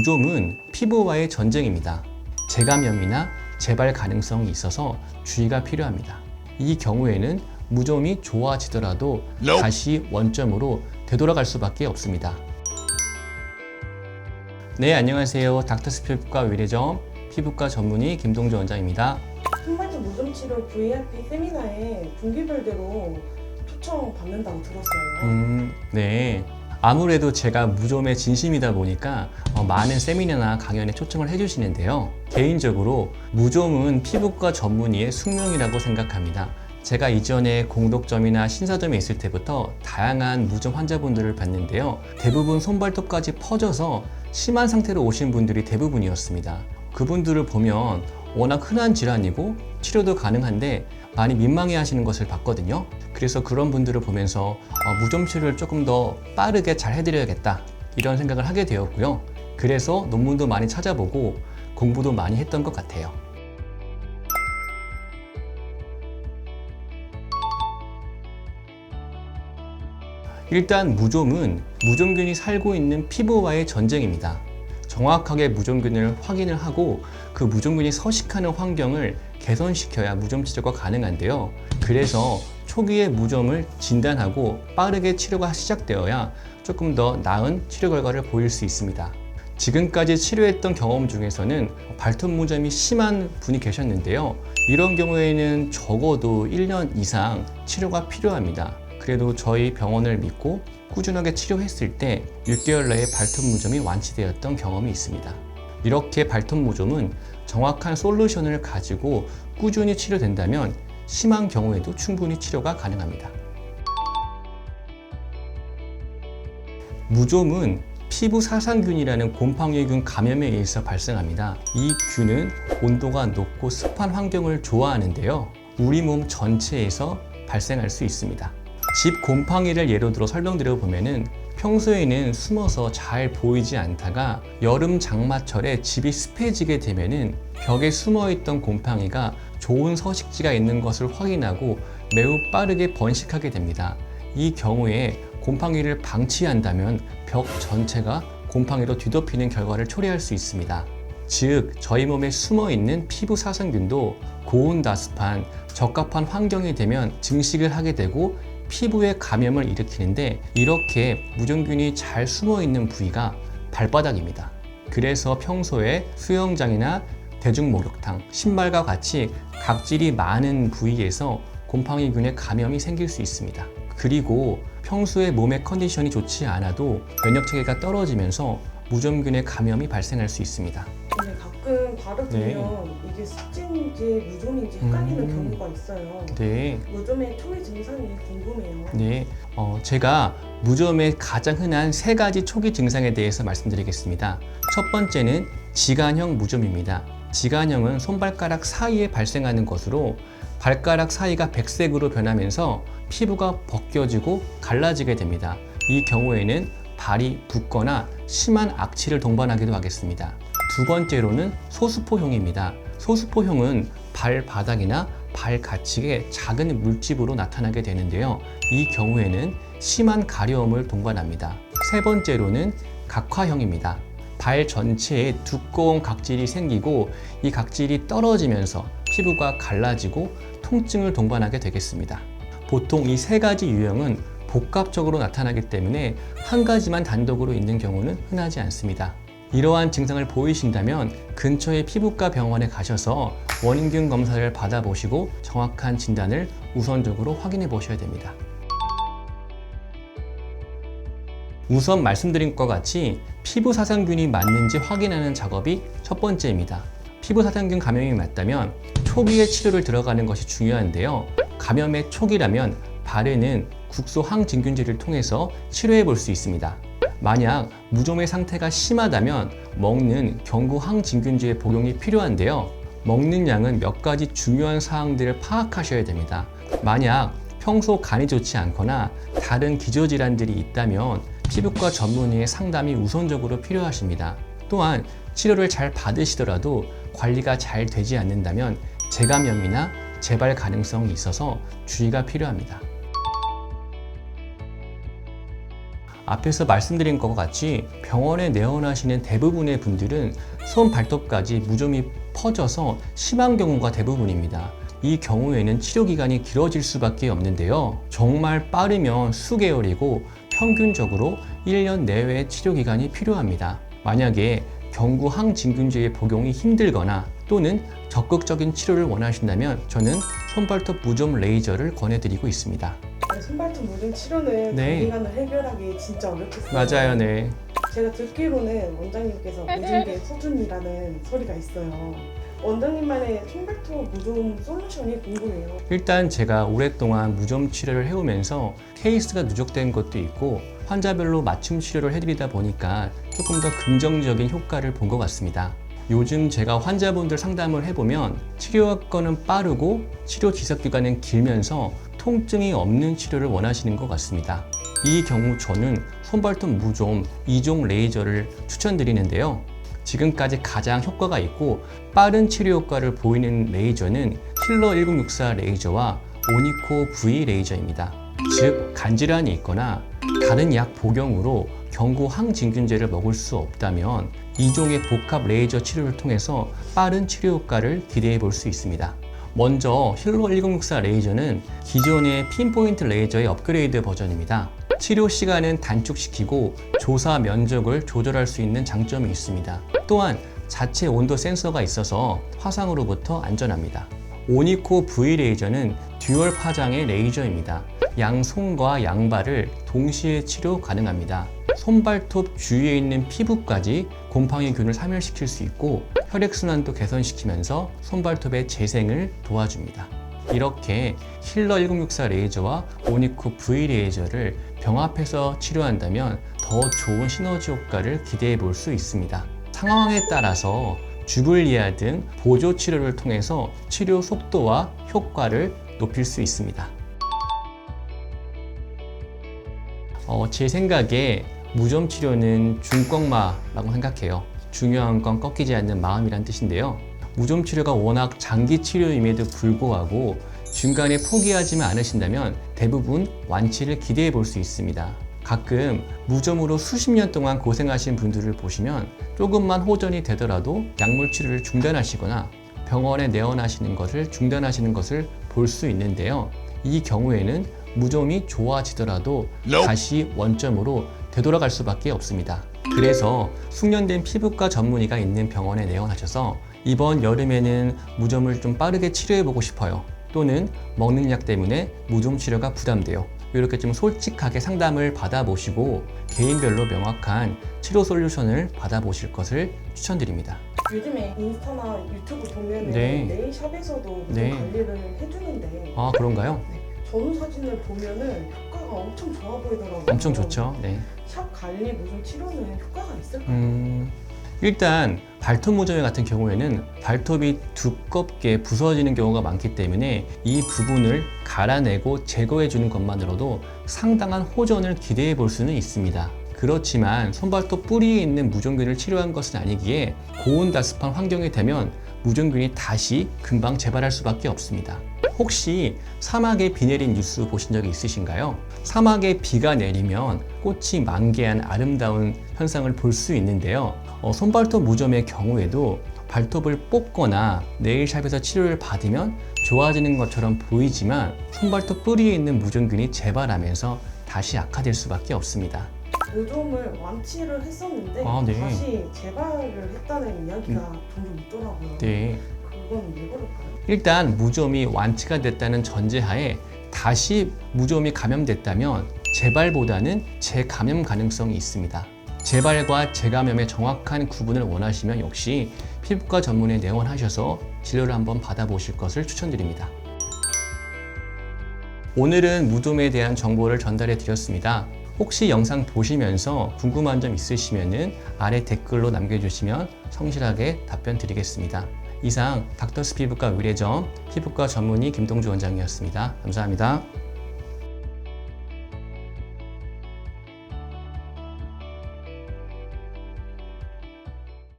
무좀은 피부와의 전쟁입니다. 재감염이나 재발 가능성이 있어서 주의가 필요합니다. 이 경우에는 무좀이 좋아지더라도 다시 원점으로 되돌아갈 수밖에 없습니다. 네, 안녕하세요. 닥터스 피부과 위례점 피부과 전문의 김동조 원장입니다. 손발톱 무좀 치료 VIP 세미나에 분기별대로 초청 받는다고 들었어요. 네. 아무래도 제가 무좀에 진심이다 보니까 많은 세미나나 강연에 초청을 해주시는데요. 개인적으로 무좀은 피부과 전문의의 숙명이라고 생각합니다. 제가 이전에 공덕점이나 신사점에 있을 때부터 다양한 무좀 환자분들을 봤는데요. 대부분 손발톱까지 퍼져서 심한 상태로 오신 분들이 대부분이었습니다. 그분들을 보면 워낙 흔한 질환이고 치료도 가능한데 많이 민망해 하시는 것을 봤거든요. 그래서 그런 분들을 보면서 무좀 치료를 조금 더 빠르게 잘 해드려야겠다 이런 생각을 하게 되었고요. 그래서 논문도 많이 찾아보고 공부도 많이 했던 것 같아요. 일단 무좀은 무좀균이 살고 있는 피부와의 전쟁입니다. 정확하게 무좀균을 확인을 하고 그 무좀균이 서식하는 환경을 개선시켜야 무좀 치료가 가능한데요. 그래서 초기에 무좀을 진단하고 빠르게 치료가 시작되어야 조금 더 나은 치료 결과를 보일 수 있습니다. 지금까지 치료했던 경험 중에서는 발톱 무좀이 심한 분이 계셨는데요. 이런 경우에는 적어도 1년 이상 치료가 필요합니다. 그래도 저희 병원을 믿고 꾸준하게 치료했을 때 6개월 내에 발톱 무좀이 완치되었던 경험이 있습니다. 이렇게 발톱 무좀은 정확한 솔루션을 가지고 꾸준히 치료된다면 심한 경우에도 충분히 치료가 가능합니다. 무좀은 피부 사상균이라는 곰팡이균 감염에 의해서 발생합니다. 이 균은 온도가 높고 습한 환경을 좋아하는데요. 우리 몸 전체에서 발생할 수 있습니다. 집 곰팡이를 예로 들어 설명드려 보면은 평소에는 숨어서 잘 보이지 않다가 여름 장마철에 집이 습해지게 되면은 벽에 숨어있던 곰팡이가 좋은 서식지가 있는 것을 확인하고 매우 빠르게 번식하게 됩니다. 이 경우에 곰팡이를 방치한다면 벽 전체가 곰팡이로 뒤덮이는 결과를 초래할 수 있습니다. 즉, 저희 몸에 숨어있는 피부 사상균도 고온다습한 적합한 환경이 되면 증식을 하게 되고 피부에 감염을 일으키는데 이렇게 무좀균이 잘 숨어있는 부위가 발바닥입니다. 그래서 평소에 수영장이나 대중목욕탕, 신발과 같이 각질이 많은 부위에서 곰팡이균의 감염이 생길 수 있습니다. 그리고 평소에 몸의 컨디션이 좋지 않아도 면역체계가 떨어지면서 무좀균의 감염이 발생할 수 있습니다. 근데 가끔 바르면 이게 습진인지 무좀인지 헷갈리는 경우가 있어요. 네. 무좀의 초기 증상이 궁금해요. 네, 제가 무좀의 가장 흔한 3가지 초기 증상에 대해서 말씀드리겠습니다. 첫 번째는 지간형 무좀입니다. 지간형은 손발가락 사이에 발생하는 것으로 발가락 사이가 백색으로 변하면서 피부가 벗겨지고 갈라지게 됩니다. 이 경우에는 발이 붓거나 심한 악취를 동반하기도 하겠습니다. 두 번째로는 소수포형입니다. 소수포형은 발바닥이나 발 가축에 작은 물집으로 나타나게 되는데요. 이 경우에는 심한 가려움을 동반합니다. 세 번째로는 각화형입니다. 발 전체에 두꺼운 각질이 생기고 이 각질이 떨어지면서 피부가 갈라지고 통증을 동반하게 되겠습니다. 보통 이 3가지 유형은 복합적으로 나타나기 때문에 한 가지만 단독으로 있는 경우는 흔하지 않습니다. 이러한 증상을 보이신다면 근처의 피부과 병원에 가셔서 원인균 검사를 받아보시고 정확한 진단을 우선적으로 확인해 보셔야 됩니다. 우선 말씀드린 것과 같이 피부 사상균이 맞는지 확인하는 작업이 첫 번째입니다. 피부 사상균 감염이 맞다면 초기에 치료를 들어가는 것이 중요한데요. 감염의 초기라면 바르는 국소 항진균제를 통해서 치료해 볼 수 있습니다. 만약 무좀의 상태가 심하다면 먹는 경구 항진균제의 복용이 필요한데요. 먹는 양은 몇 가지 중요한 사항들을 파악하셔야 됩니다. 만약 평소 간이 좋지 않거나 다른 기저질환들이 있다면 피부과 전문의의 상담이 우선적으로 필요하십니다. 또한 치료를 잘 받으시더라도 관리가 잘 되지 않는다면 재감염이나 재발 가능성이 있어서 주의가 필요합니다. 앞에서 말씀드린 것과 같이 병원에 내원하시는 대부분의 분들은 손 발톱까지 무좀이 퍼져서 심한 경우가 대부분입니다. 이 경우에는 치료 기간이 길어질 수밖에 없는데요. 정말 빠르면 수개월이고 평균적으로 1년 내외의 치료 기간이 필요합니다. 만약에 경구 항진균제의 복용이 힘들거나 또는 적극적인 치료를 원하신다면 저는 손발톱 무좀 레이저를 권해드리고 있습니다. 손발톱 무좀 치료는 네. 단기간을 해결하기 진짜 어렵겠어요. 맞아요, 네. 제가 듣기로는 원장님께서 무좀계 수준이라는 소리가 있어요. 원장님만의 손발톱 무좀 솔루션이 궁금해요. 일단 제가 오랫동안 무좀 치료를 해오면서 케이스가 누적된 것도 있고 환자별로 맞춤 치료를 해드리다 보니까 조금 더 긍정적인 효과를 본 것 같습니다. 요즘 제가 환자분들 상담을 해보면 치료 효과는 빠르고 치료 지속 기간은 길면서 통증이 없는 치료를 원하시는 것 같습니다. 이 경우 저는 손발톱 무좀 2종 레이저를 추천드리는데요. 지금까지 가장 효과가 있고 빠른 치료 효과를 보이는 레이저는 힐러 1064 레이저와 오니코 V 레이저입니다. 즉 간질환이 있거나 다른 약 복용으로 경구 항진균제를 먹을 수 없다면 이종의 복합 레이저 치료를 통해서 빠른 치료 효과를 기대해 볼 수 있습니다. 먼저 힐러 1064 레이저는 기존의 핀포인트 레이저의 업그레이드 버전입니다. 치료 시간은 단축시키고 조사 면적을 조절할 수 있는 장점이 있습니다. 또한 자체 온도 센서가 있어서 화상으로부터 안전합니다. 오니코 V 레이저는 듀얼 파장의 레이저입니다. 양손과 양발을 동시에 치료 가능합니다. 손발톱 주위에 있는 피부까지 곰팡이균을 사멸시킬 수 있고 혈액순환도 개선시키면서 손발톱의 재생을 도와줍니다. 이렇게 힐러 1064 레이저와 오니코 V 레이저를 병합해서 치료한다면 더 좋은 시너지 효과를 기대해 볼 수 있습니다. 상황에 따라서 주블리아 등 보조 치료를 통해서 치료 속도와 효과를 높일 수 있습니다. 제 생각에 무좀 치료는 중꺾마라고 생각해요. 중요한 건 꺾이지 않는 마음이란 뜻인데요. 무좀 치료가 워낙 장기 치료임에도 불구하고 중간에 포기하지만 않으신다면 대부분 완치를 기대해 볼 수 있습니다. 가끔 무좀으로 수십 년 동안 고생하신 분들을 보시면 조금만 호전이 되더라도 약물 치료를 중단하시거나 병원에 내원하시는 것을 중단하시는 것을 볼 수 있는데요. 이 경우에는 무좀이 좋아지더라도 다시 원점으로 되돌아갈 수밖에 없습니다. 그래서 숙련된 피부과 전문의가 있는 병원에 내원하셔서 이번 여름에는 무좀을 좀 빠르게 치료해보고 싶어요. 또는 먹는 약 때문에 무좀 치료가 부담돼요. 이렇게 좀 솔직하게 상담을 받아보시고 개인별로 명확한 치료 솔루션을 받아보실 것을 추천드립니다. 요즘에 인스타나 유튜브 보면 네. 네일샵에서도 무좀 네. 관리를 해주는데 아, 그런가요? 전후 사진을 보면은 효과가 엄청 좋아 보이더라고요. 엄청 좋죠. 네. 샵 관리 무좀 치료는 효과가 있을까요? 일단 발톱 무좀의 같은 경우에는 발톱이 두껍게 부서지는 경우가 많기 때문에 이 부분을 갈아내고 제거해 주는 것만으로도 상당한 호전을 기대해 볼 수는 있습니다. 그렇지만 손발톱 뿌리에 있는 무좀균을 치료한 것은 아니기에 고온다습한 환경이 되면 무좀균이 다시 금방 재발할 수밖에 없습니다. 혹시 사막에 비 내린 뉴스 보신 적이 있으신가요? 사막에 비가 내리면 꽃이 만개한 아름다운 현상을 볼 수 있는데요. 손발톱 무좀의 경우에도 발톱을 뽑거나 네일샵에서 치료를 받으면 좋아지는 것처럼 보이지만 손발톱 뿌리에 있는 무좀균이 재발하면서 다시 악화될 수밖에 없습니다. 무좀을 완치를 했었는데 네. 다시 재발을 했다는 이야기가 종종 있더라고요. 네. 그건 왜 그럴까요? 일단 무좀이 완치가 됐다는 전제하에 다시 무좀이 감염됐다면 재발보다는 재감염 가능성이 있습니다. 재발과 재감염의 정확한 구분을 원하시면 역시 피부과 전문의에 내원하셔서 진료를 한번 받아보실 것을 추천드립니다. 오늘은 무좀에 대한 정보를 전달해 드렸습니다. 혹시 영상 보시면서 궁금한 점 있으시면 아래 댓글로 남겨주시면 성실하게 답변 드리겠습니다. 이상 닥터스 피부과 의뢰점 피부과 전문의 김동주 원장이었습니다. 감사합니다.